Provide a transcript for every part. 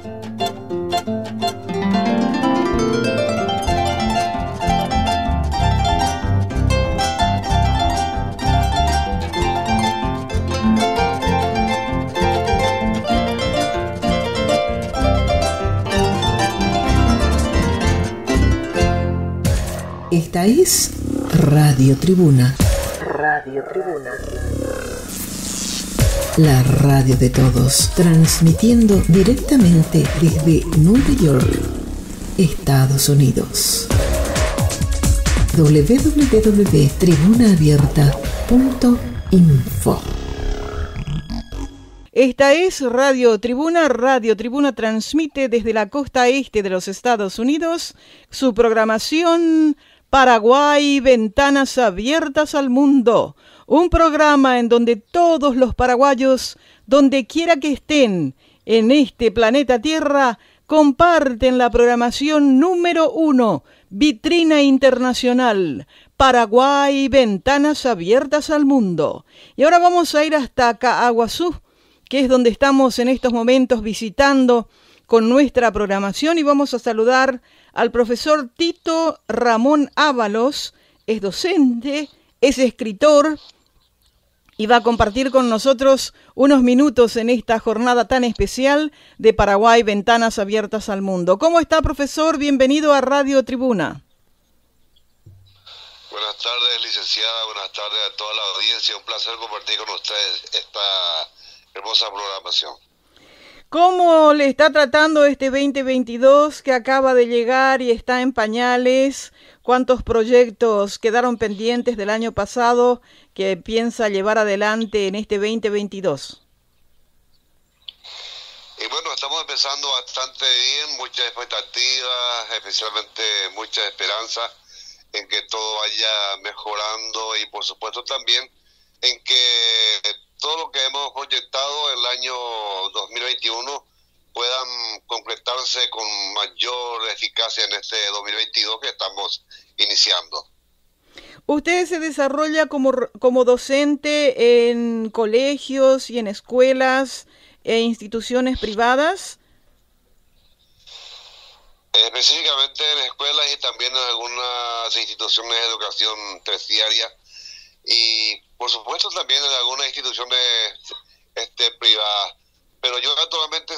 Esta es Radio Tribuna. Radio Tribuna. La radio de todos, transmitiendo directamente desde Nueva York, Estados Unidos. www.tribunaabierta.info. Esta es Radio Tribuna. Radio Tribuna transmite desde la costa este de los Estados Unidos su programación Paraguay, Ventanas Abiertas al Mundo. Un programa en donde todos los paraguayos, donde quiera que estén en este planeta Tierra, comparten la programación número 1, Vitrina Internacional, Paraguay, Ventanas Abiertas al Mundo. Y ahora vamos a ir hasta Caaguazú, que es donde estamos en estos momentos visitando con nuestra programación, y vamos a saludar al profesor Tito Ramón Ábalos. Es docente, es escritor y va a compartir con nosotros unos minutos en esta jornada tan especial de Paraguay, Ventanas Abiertas al Mundo. ¿Cómo está, profesor? Bienvenido a Radio Tribuna. Buenas tardes, licenciada. Buenas tardes a toda la audiencia. Un placer compartir con ustedes esta hermosa programación. ¿Cómo le está tratando este 2022 que acaba de llegar y está en pañales? ¿Cuántos proyectos quedaron pendientes del año pasado que piensa llevar adelante en este 2022? Y bueno, estamos empezando bastante bien, muchas expectativas, especialmente mucha esperanza en que todo vaya mejorando, y por supuesto también en que todo lo que hemos proyectado el año 2021 puedan concretarse con mayor eficacia en este 2022 que estamos iniciando. ¿Usted se desarrolla como docente en colegios y en escuelas e instituciones privadas? Específicamente en escuelas y también en algunas instituciones de educación terciaria, y por supuesto también en algunas instituciones privadas. Pero yo actualmente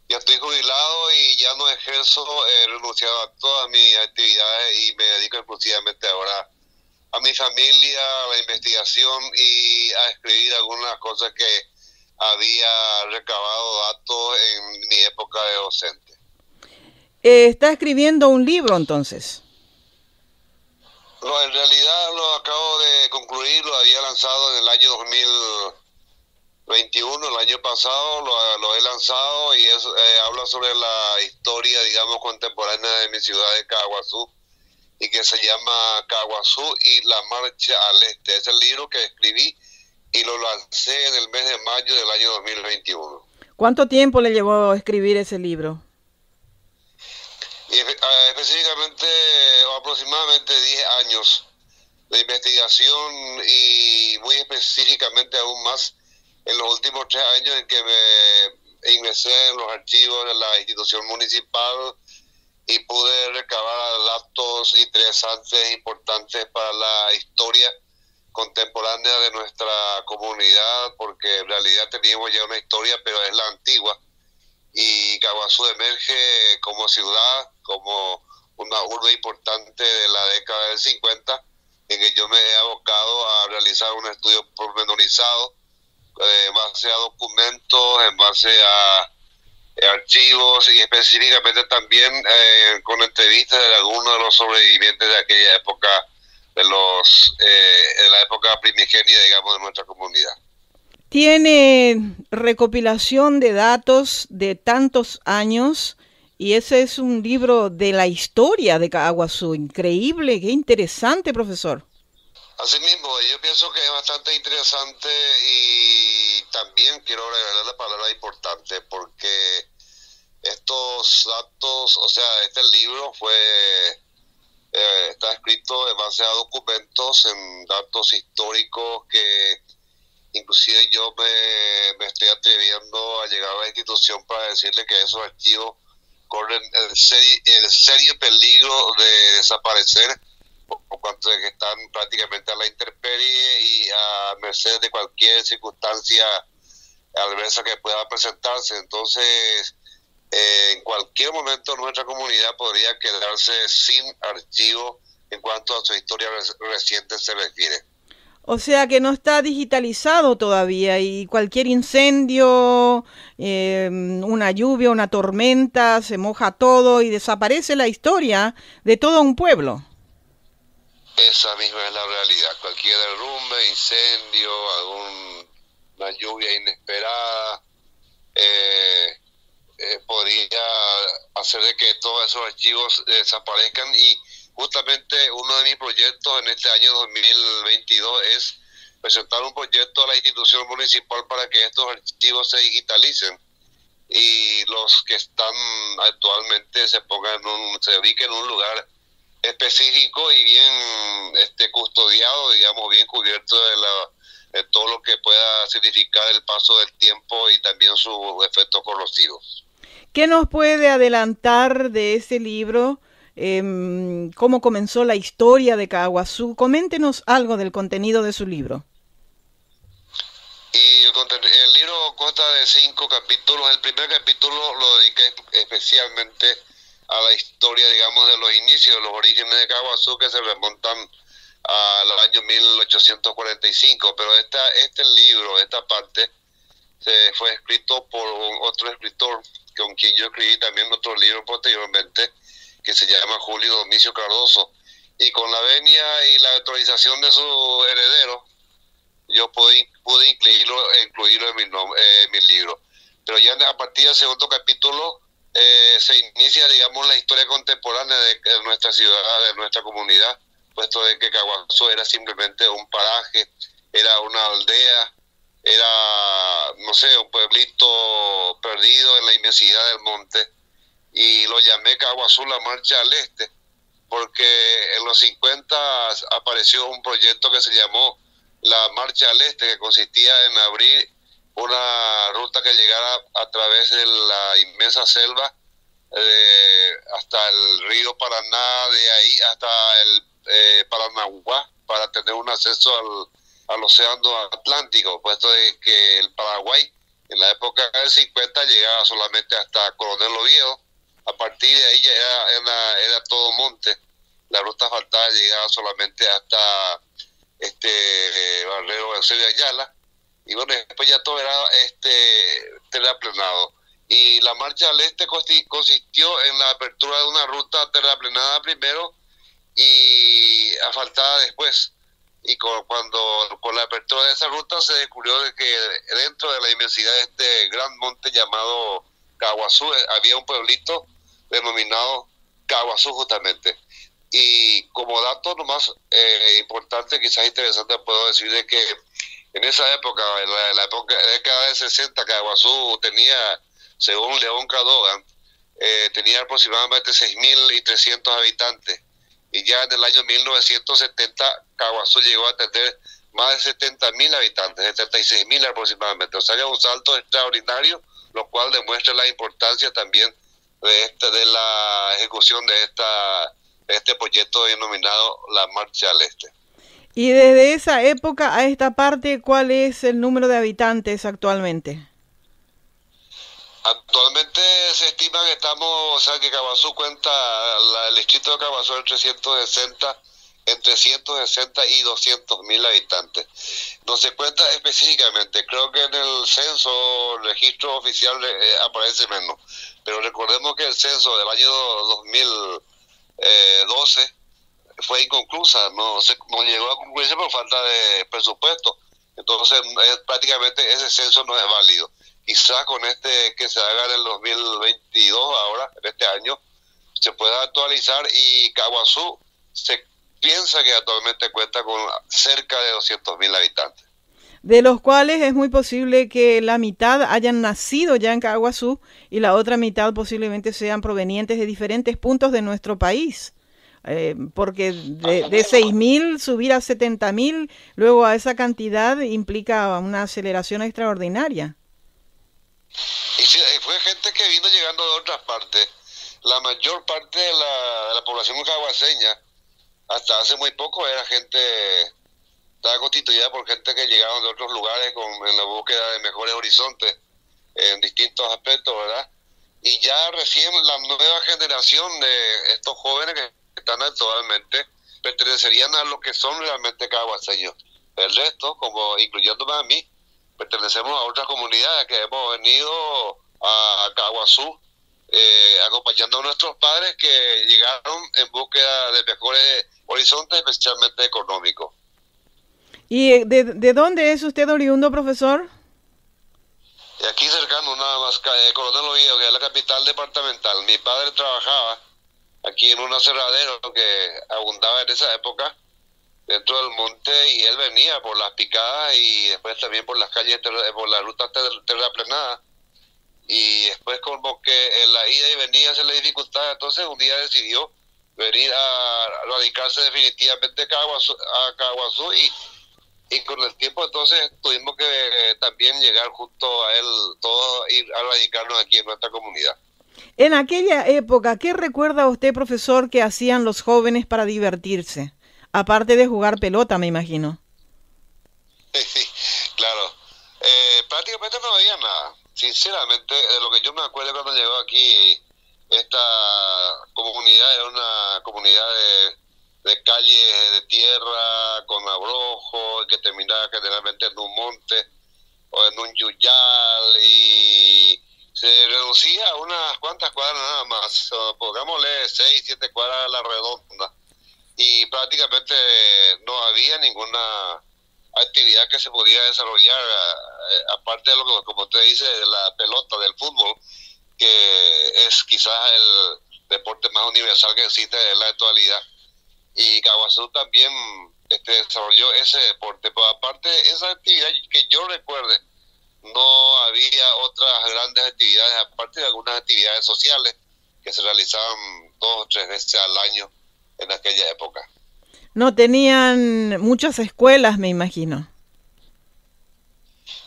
ya estoy jubilado y ya no ejerzo, he renunciado a todas mis actividades y me dedico exclusivamente ahora a mi familia, a la investigación y a escribir algunas cosas que había recabado datos en mi época de docente. ¿Está escribiendo un libro entonces? No, en realidad lo acabo de concluir, lo había lanzado en el año 2021, el año pasado lo he lanzado, y habla sobre la historia, digamos, contemporánea de mi ciudad de Caaguazú, y que se llama Caaguazú y la Marcha al Este. Es el libro que escribí y lo lancé en el mes de mayo del año 2021. ¿Cuánto tiempo le llevó a escribir ese libro? Y específicamente aproximadamente 10 años de investigación, y muy específicamente aún más en los últimos 3 años en que me ingresé en los archivos de la institución municipal y pude recabar datos interesantes, importantes para la historia contemporánea de nuestra comunidad, porque en realidad teníamos ya una historia, pero es la antigua, y Caaguazú emerge como ciudad, como una urbe importante de la década del 50, en que yo me he abocado a realizar un estudio pormenorizado en base a documentos, en base a archivos, y específicamente también con entrevistas de algunos de los sobrevivientes de aquella época, de la época primigenia, digamos, de nuestra comunidad. Tiene recopilación de datos de tantos años, y ese es un libro de la historia de Caaguazú. Increíble, qué interesante, profesor. Así mismo, yo pienso que es bastante interesante, y también quiero agregar la palabra importante, porque estos datos, o sea, este libro está escrito en base a documentos, en datos históricos que Inclusive yo me estoy atreviendo a llegar a la institución para decirle que esos archivos corren el serio peligro de desaparecer, por cuanto de que están prácticamente a la intemperie y a merced de cualquier circunstancia adversa que pueda presentarse. Entonces, en cualquier momento nuestra comunidad podría quedarse sin archivo en cuanto a su historia reciente se refiere. O sea que no está digitalizado todavía y cualquier incendio, una lluvia, una tormenta, se moja todo y desaparece la historia de todo un pueblo. Esa misma es la realidad. Cualquier derrumbe, incendio, una lluvia inesperada, podría hacer de que todos esos archivos desaparezcan, y justamente uno de mis proyectos en este año 2022 es presentar un proyecto a la institución municipal para que estos archivos se digitalicen y los que están actualmente se ubiquen en un lugar específico y bien custodiado, digamos, bien cubierto de todo lo que pueda significar el paso del tiempo y también sus efectos corrosivos. ¿Qué nos puede adelantar de ese libro? ¿Cómo comenzó la historia de Caaguazú? Coméntenos algo del contenido de su libro. Y el libro consta de 5 capítulos. El primer capítulo lo dediqué especialmente a la historia, digamos, de los inicios, de los orígenes de Caaguazú, que se remontan al año 1845. Pero este libro, esta parte, fue escrito por otro escritor con quien yo escribí también otro libro posteriormente, que se llama Julio Domicio Cardoso, y con la venia y la autorización de su heredero, yo pude incluirlo en mi libro. Pero ya a partir del segundo capítulo se inicia, digamos, la historia contemporánea de nuestra ciudad, de nuestra comunidad, puesto de que Caaguazú era simplemente un paraje, era una aldea, era, no sé, un pueblito perdido en la inmensidad del monte, y lo llamé Caaguazú la Marcha al Este, porque en los 50 apareció un proyecto que se llamó la Marcha al Este, que consistía en abrir una ruta que llegara a través de la inmensa selva hasta el río Paraná, de ahí hasta el Paranaguá, para tener un acceso al océano Atlántico, puesto de que el Paraguay en la época del 50 llegaba solamente hasta Coronel Oviedo. A partir de ahí ya era todo monte. La ruta asfaltada llegaba solamente hasta Barrero Eusebio Ayala, y bueno, después ya todo era terraplenado. Y la Marcha al Este consistió en la apertura de una ruta terraplenada primero y asfaltada después. Y con la apertura de esa ruta se descubrió de que dentro de la inmensidad de este gran monte llamado Caaguazú había un pueblito denominado Caaguazú justamente. Y como dato nomás importante, quizás interesante, puedo decir de que en esa época, en la década de 60, Caaguazú tenía, según León Cadogan, tenía aproximadamente 6.300 habitantes. Y ya en el año 1970, Caaguazú llegó a tener más de 70.000 habitantes, 76.000 aproximadamente. O sea, era un salto extraordinario, lo cual demuestra la importancia también de la ejecución de este proyecto denominado la Marcha al Este. Y desde esa época a esta parte, ¿cuál es el número de habitantes actualmente? Actualmente se estima que que Caaguazú cuenta, el distrito de Caaguazú entre 160 y 200.000 habitantes. No se cuenta específicamente, creo que en el censo, el registro oficial aparece menos, pero recordemos que el censo del año 2012 fue inconclusa, no llegó a concluirse por falta de presupuesto. Entonces prácticamente ese censo no es válido. Quizás con que se haga en el 2022, ahora, en este año, se pueda actualizar, y Caaguazú se piensa que actualmente cuenta con cerca de 200.000 habitantes. De los cuales es muy posible que la mitad hayan nacido ya en Caaguazú y la otra mitad posiblemente sean provenientes de diferentes puntos de nuestro país. porque de 6.000 subir a 70.000, luego a esa cantidad implica una aceleración extraordinaria. Y sí, fue gente que vino llegando de otras partes. La mayor parte de la población caguaseña, hasta hace muy poco, era gente, estaba constituida por gente que llegaron de otros lugares en la búsqueda de mejores horizontes en distintos aspectos, ¿verdad? Y ya recién la nueva generación de estos jóvenes que están actualmente pertenecerían a los que son realmente caguaseños. El resto, como incluyéndome a mí, pertenecemos a otras comunidades que hemos venido a Caguazú acompañando a nuestros padres que llegaron en búsqueda de mejores horizontes, especialmente económicos. ¿Y de dónde es usted oriundo, profesor? De aquí cercano, nada más, Coronel Oviedo, que es la capital departamental. Mi padre trabajaba aquí en un aserradero que abundaba en esa época dentro del monte, y él venía por las picadas y después también por las calles, por las rutas terraplenadas, y después como que en la ida y venida se le dificultaba. Entonces un día decidió venir a radicarse definitivamente a Caguazú, y con el tiempo entonces tuvimos que también llegar junto a él, todos ir a radicarnos aquí en nuestra comunidad. En aquella época, ¿qué recuerda usted, profesor, que hacían los jóvenes para divertirse? Aparte de jugar pelota, me imagino. Sí, claro. Prácticamente no había nada. Sinceramente, de lo que yo me acuerdo cuando llegó aquí, esta comunidad era una comunidad de calles de tierra con abrojo, que terminaba generalmente en un monte o en un yuyal, y se reducía a unas cuantas cuadras nada más, pongámosle 6, 7 cuadras a la redonda, y prácticamente no había ninguna actividad que se podía desarrollar, aparte de lo que, como usted dice, de la pelota, del fútbol, que es quizás el deporte más universal que existe en la actualidad. Y Caguazú también desarrolló ese deporte, pero aparte de esa actividad que yo recuerde, no había otras grandes actividades, aparte de algunas actividades sociales que se realizaban 2 o 3 veces al año en aquella época. No tenían muchas escuelas, me imagino.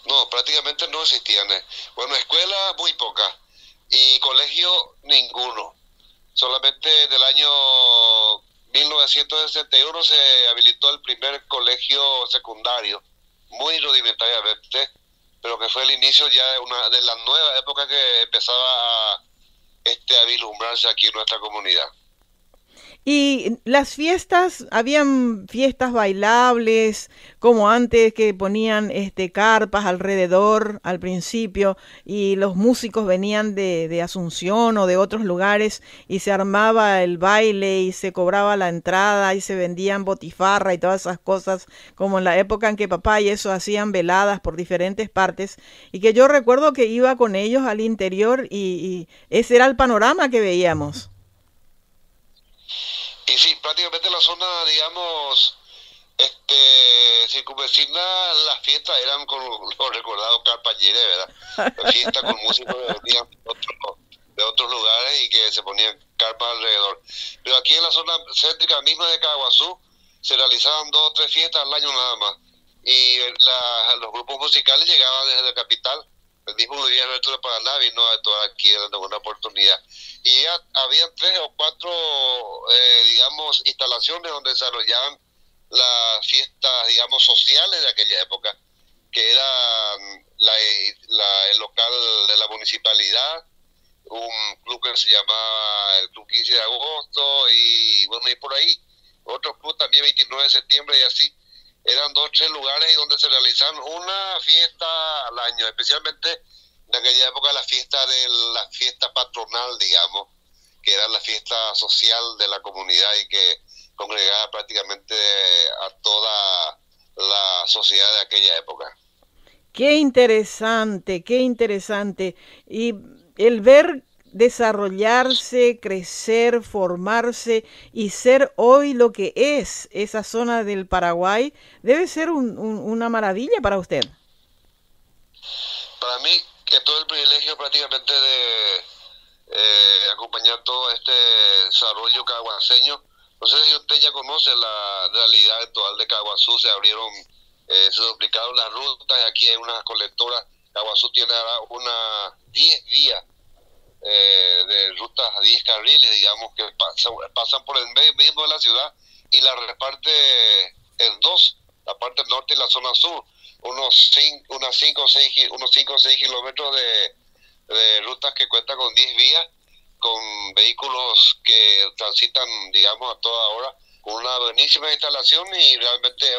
No, prácticamente no existían. Bueno, escuela muy pocas, y colegio ninguno. Solamente del año 1961 se habilitó el primer colegio secundario, muy rudimentariamente, pero que fue el inicio ya de la nueva época que empezaba a vislumbrarse aquí en nuestra comunidad. Y las fiestas, habían fiestas bailables, como antes, que ponían carpas alrededor al principio, y los músicos venían de Asunción o de otros lugares, y se armaba el baile y se cobraba la entrada y se vendían botifarra y todas esas cosas, como en la época en que papá y eso hacían veladas por diferentes partes, y que yo recuerdo que iba con ellos al interior, y ese era el panorama que veíamos. Y sí, prácticamente la zona, digamos, circunvecina, las fiestas eran con los recordados carpañeres, ¿verdad? Fiestas con músicos que venían de otros lugares y que se ponían carpas alrededor. Pero aquí en la zona céntrica misma de Caguazú se realizaban 2 o 3 fiestas al año nada más. Y los grupos musicales llegaban desde la capital. El mismo Luis Alberto de Paraná vino a actuar aquí en una oportunidad. Y ya había 3 o 4, digamos, instalaciones donde desarrollaban las fiestas, digamos, sociales de aquella época, que era el local de la municipalidad, un club que se llamaba el Club 15 de Agosto, y bueno, y por ahí, otro club también 29 de septiembre y así. Eran 2 o 3 lugares y donde se realizaban una fiesta al año, especialmente en aquella época la fiesta patronal, digamos, que era la fiesta social de la comunidad y que congregaba prácticamente a toda la sociedad de aquella época. Qué interesante, qué interesante. Y el ver desarrollarse, crecer, formarse y ser hoy lo que es esa zona del Paraguay, debe ser una maravilla para usted. Para mí, que todo el privilegio prácticamente de acompañar todo este desarrollo caguaseño No sé si usted ya conoce la realidad actual de Caguazú. Se abrieron, se duplicaron las rutas, y aquí hay unas colectoras. Caguazú tiene ahora unas 10 vías de rutas a 10 carriles, digamos, que pasan por el medio mismo de la ciudad y la reparte en dos, la parte norte y la zona sur, unos 5 o 6 kilómetros de rutas que cuentan con 10 vías, con vehículos que transitan, digamos, a toda hora, con una buenísima instalación, y realmente es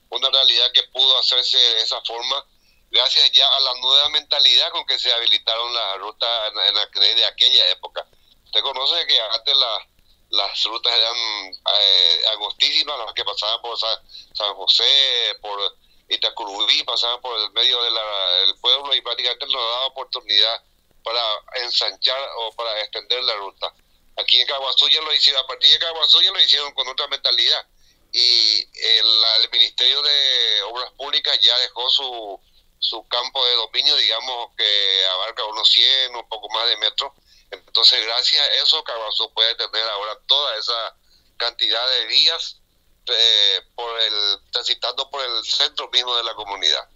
una realidad que pudo hacerse de esa forma gracias ya a la nueva mentalidad con que se habilitaron las rutas de aquella época. Usted conoce que antes las rutas eran angostísimas, las que pasaban por San José, por Itacurubí, pasaban por el medio del pueblo, y prácticamente no daba oportunidad para ensanchar o para extender la ruta. Aquí en Caguazú ya lo hicieron, a partir de Caguazú ya lo hicieron con otra mentalidad, y el Ministerio de Obras Públicas ya dejó su campo de dominio, digamos, que abarca unos 100, un poco más de metros. Entonces, gracias a eso, Caguazú puede tener ahora toda esa cantidad de vías transitando por el centro mismo de la comunidad.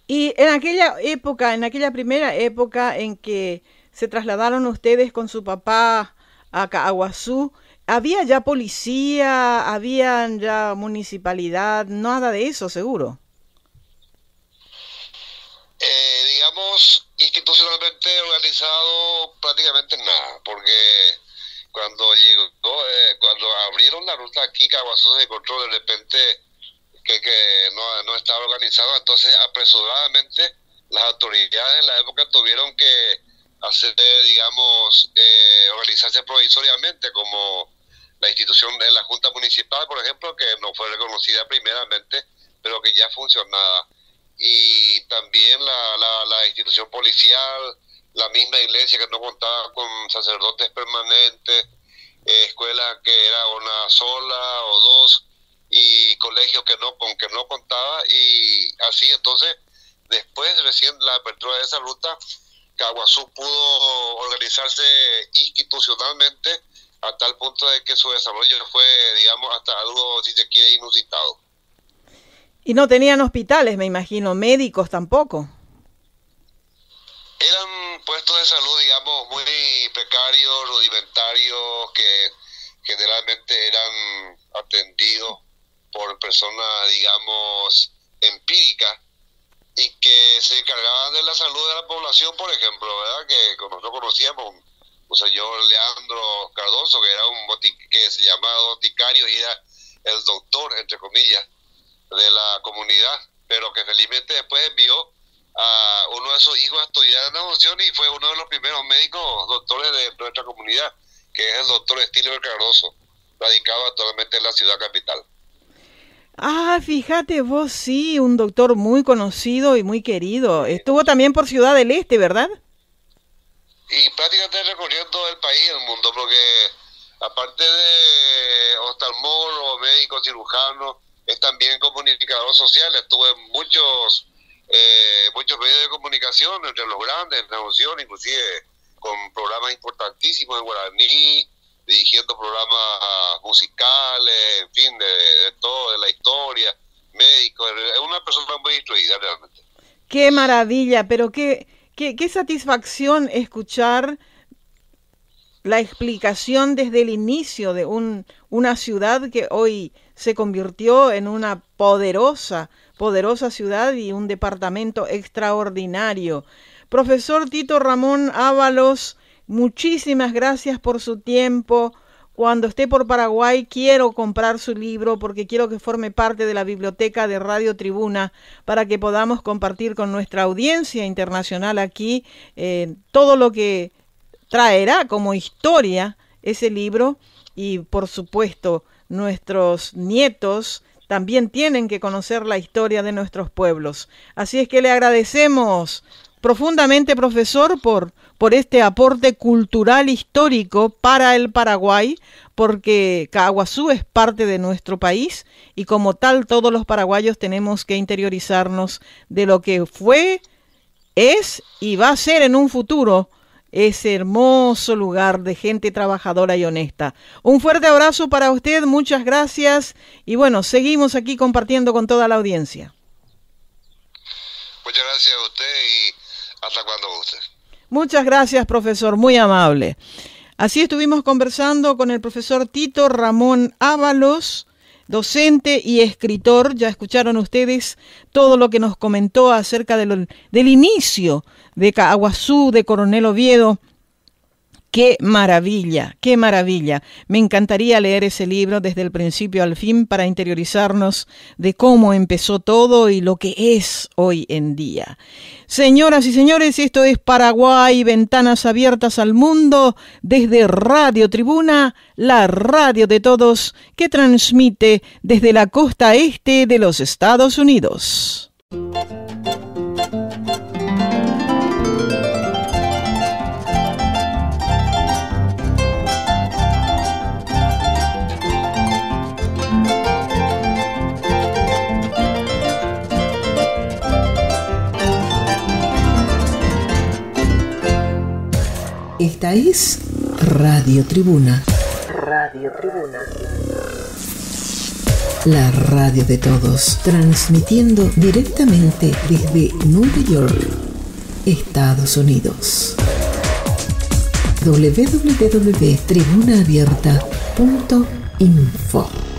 Y en aquella primera época en que se trasladaron ustedes con su papá a Caguazú, ¿había ya policía, había ya municipalidad? Nada de eso, seguro. Digamos, institucionalmente organizado prácticamente nada, porque cuando abrieron la ruta aquí, Caguazú se encontró de repente que no estaba organizado. Entonces apresuradamente las autoridades en la época tuvieron que hacer, digamos, organizarse provisoriamente, como la institución de la Junta Municipal, por ejemplo, que no fue reconocida primeramente, pero que ya funcionaba. Y también la institución policial, la misma iglesia que no contaba con sacerdotes permanentes, escuelas que era una sola o dos, y colegios que no contaba, y así. Entonces, después, recién la apertura de esa ruta, Caguazú pudo organizarse institucionalmente a tal punto de que su desarrollo fue, digamos, hasta algo, si se quiere, inusitado. Y no tenían hospitales, me imagino, médicos tampoco. Eran puestos de salud, digamos, muy precarios, rudimentarios, que generalmente eran atendidos por personas, digamos, empíricas, y que se encargaban de la salud de la población, por ejemplo, ¿verdad? Que nosotros conocíamos un señor Leandro Cardoso, que era que se llamaba boticario, y era el doctor, entre comillas, de la comunidad, pero que felizmente después envió a uno de sus hijos a estudiar en Asunción, y fue uno de los primeros médicos doctores de nuestra comunidad, que es el doctor Estilio Cardoso, radicado actualmente en la ciudad capital. Ah, fíjate vos, sí, un doctor muy conocido y muy querido. Estuvo también por Ciudad del Este, ¿verdad? Y prácticamente recorriendo el país y el mundo, porque aparte de oftalmólogo, médico, cirujano, es también comunicador social. Estuvo en muchos medios de comunicación, entre los grandes, en Asunción, inclusive con programas importantísimos en guaraní, dirigiendo programas musicales, en fin, de todo, de la historia, médico. Es una persona muy instruida realmente. Qué maravilla, pero qué satisfacción escuchar la explicación desde el inicio de una ciudad que hoy se convirtió en una poderosa ciudad y un departamento extraordinario. Profesor Tito Ramón Ábalos, muchísimas gracias por su tiempo. Cuando esté por Paraguay quiero comprar su libro porque quiero que forme parte de la biblioteca de Radio Tribuna para que podamos compartir con nuestra audiencia internacional aquí todo lo que traerá como historia ese libro, y por supuesto nuestros nietos también tienen que conocer la historia de nuestros pueblos. Así es que le agradecemos profundamente, profesor, por este aporte cultural histórico para el Paraguay, porque Caguazú es parte de nuestro país y como tal todos los paraguayos tenemos que interiorizarnos de lo que fue, es y va a ser en un futuro ese hermoso lugar de gente trabajadora y honesta. Un fuerte abrazo para usted, muchas gracias y bueno, seguimos aquí compartiendo con toda la audiencia. Muchas gracias a usted y hasta cuando guste. Muchas gracias, profesor, muy amable. Así estuvimos conversando con el profesor Tito Ramón Ábalos, docente y escritor. Ya escucharon ustedes todo lo que nos comentó acerca del inicio de Caaguazú, de Coronel Oviedo. ¡Qué maravilla! ¡Qué maravilla! Me encantaría leer ese libro desde el principio al fin para interiorizarnos de cómo empezó todo y lo que es hoy en día. Señoras y señores, esto es Paraguay, ventanas abiertas al mundo desde Radio Tribuna, la radio de todos que transmite desde la costa este de los Estados Unidos. Esta es Radio Tribuna. Radio Tribuna. La radio de todos, transmitiendo directamente desde Nueva York, Estados Unidos. www.tribunaabierta.info